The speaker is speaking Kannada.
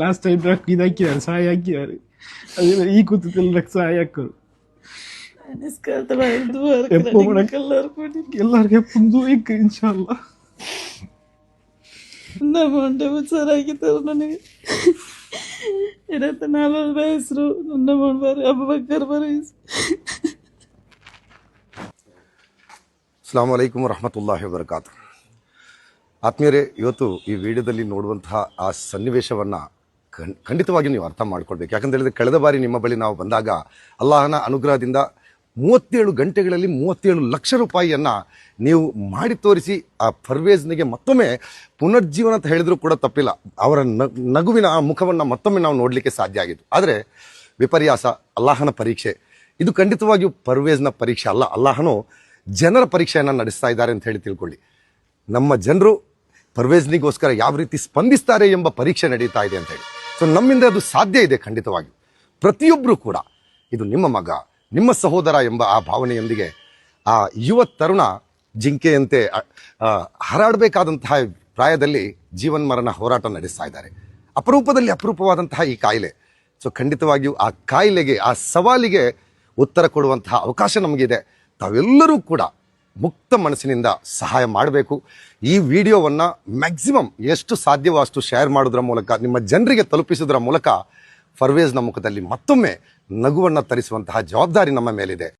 ಲಾಸ್ಟ್ ಟೈಮ್ ರೊಕ್ಕ ಇದಾಕಿದ್ದಾರೆ, ಸಹಾಯ ಹಾಕಿದ್ದಾರೆ. ಅದೇ ಈ ಕೂತದಲ್ಲಿ ರೊಕ್ಕ ಸಹಾಯ ಹಾಕೋರು ಎಪ್ಪು ಮಾಡಕ್ಕೆ ಎಲ್ಲರಿಗೆ ಮುಂದೆ ಈಗ ಇನ್ಶಾಲ್ಲ ಚೆನ್ನಾಗಿತ್ತು ನನಗೆ. ಇರತ್ತೆ 4 ಹೆಸರು ನನ್ನ ಬಾರಿ ಅಬೂಬಕರ್ ಬರೀಸ್. ಅಸ್ಸಲಾಮು ಅಲೈಕುಂ ವರಹಮತುಲ್ಲಾಹಿ ವಬರಕಾತು. ಆತ್ಮೀಯರೇ, ಇವತ್ತು ಈ ವಿಡಿಯೋದಲ್ಲಿ ನೋಡುವಂತಹ ಆ ಸನ್ನಿವೇಶವನ್ನು ಖಂಡಿತವಾಗಿ ನೀವು ಅರ್ಥ ಮಾಡ್ಕೊಳ್ಬೇಕು. ಯಾಕಂತ ಹೇಳಿದ್ರೆ ಕಳೆದ ಬಾರಿ ನಿಮ್ಮ ಬಳಿ ನಾವು ಬಂದಾಗ ಅಲ್ಲಾಹನ ಅನುಗ್ರಹದಿಂದ 37 ಗಂಟೆಗಳಲ್ಲಿ 37 ಲಕ್ಷ ರೂಪಾಯಿಯನ್ನು ನೀವು ಮಾಡಿ ತೋರಿಸಿ ಆ ಪರ್ವೇಜ್ನಿಗೆ ಮತ್ತೊಮ್ಮೆ ಪುನರ್ಜೀವನ ಅಂತ ಹೇಳಿದ್ರು ಕೂಡ ತಪ್ಪಿಲ್ಲ. ಅವರ ನಗುವಿನ ಆ ಮುಖವನ್ನು ಮತ್ತೊಮ್ಮೆ ನಾವು ನೋಡಲಿಕ್ಕೆ ಸಾಧ್ಯ ಆಗಿತ್ತು. ಆದರೆ ವಿಪರ್ಯಾಸ, ಅಲ್ಲಾಹನ ಪರೀಕ್ಷೆ ಇದು ಖಂಡಿತವಾಗಿಯೂ ಪರ್ವೇಜ್ನ ಪರೀಕ್ಷೆ ಅಲ್ಲ. ಅಲ್ಲಾಹನು ಜನರ ಪರೀಕ್ಷೆಯನ್ನು ನಡೆಸ್ತಾ ಇದ್ದಾರೆ ಅಂತ ಹೇಳಿ ತಿಳ್ಕೊಳ್ಳಿ. ನಮ್ಮ ಜನರು ಪರ್ವೇಜ್ನಿಗೋಸ್ಕರ ಯಾವ ರೀತಿ ಸ್ಪಂದಿಸ್ತಾರೆ ಎಂಬ ಪರೀಕ್ಷೆ ನಡೀತಾ ಇದೆ ಅಂತ ಹೇಳಿ. ಸೊ ನಮ್ಮಿಂದ ಅದು ಸಾಧ್ಯ ಇದೆ ಖಂಡಿತವಾಗಿ. ಪ್ರತಿಯೊಬ್ಬರು ಕೂಡ ಇದು ನಿಮ್ಮ ಮಗ, ನಿಮ್ಮ ಸಹೋದರ ಎಂಬ ಆ ಭಾವನೆಯೊಂದಿಗೆ ಆ ಯುವ ತರುಣ ಜಿಂಕೆಯಂತೆ ಹಾರಾಡಬೇಕಾದಂತಹ ಪ್ರಾಯದಲ್ಲಿ ಜೀವನ್ಮರಣ ಹೋರಾಟ ನಡೆಸ್ತಾ ಇದ್ದಾರೆ. ಅಪರೂಪದಲ್ಲಿ ಅಪರೂಪವಾದಂತಹ ಈ ಕಾಯಿಲೆ. ಸೊ ಖಂಡಿತವಾಗಿಯೂ ಆ ಕಾಯಿಲೆಗೆ, ಆ ಸವಾಲಿಗೆ ಉತ್ತರ ಕೊಡುವಂತಹ ಅವಕಾಶ ನಮಗಿದೆ. ತಾವೆಲ್ಲರೂ ಕೂಡ ಮುಕ್ತ ಮನಸ್ಸಿನಿಂದ ಸಹಾಯ ಮಾಡಬೇಕು. ಈ ವಿಡಿಯೋವನ್ನು ಮ್ಯಾಕ್ಸಿಮಮ್ ಎಷ್ಟು ಸಾಧ್ಯವೋ ಅಷ್ಟು ಶೇರ್ ಮಾಡೋದ್ರ ಮೂಲಕ, ನಿಮ್ಮ ಜನರಿಗೆ ತಲುಪಿಸೋದ್ರ ಮೂಲಕ ಪರ್ವೇಜ್ನ ಮುಖದಲ್ಲಿ ಮತ್ತೊಮ್ಮೆ ನಗುವನ್ನು ತರಿಸುವಂತಹ ಜವಾಬ್ದಾರಿ ನಮ್ಮ ಮೇಲಿದೆ.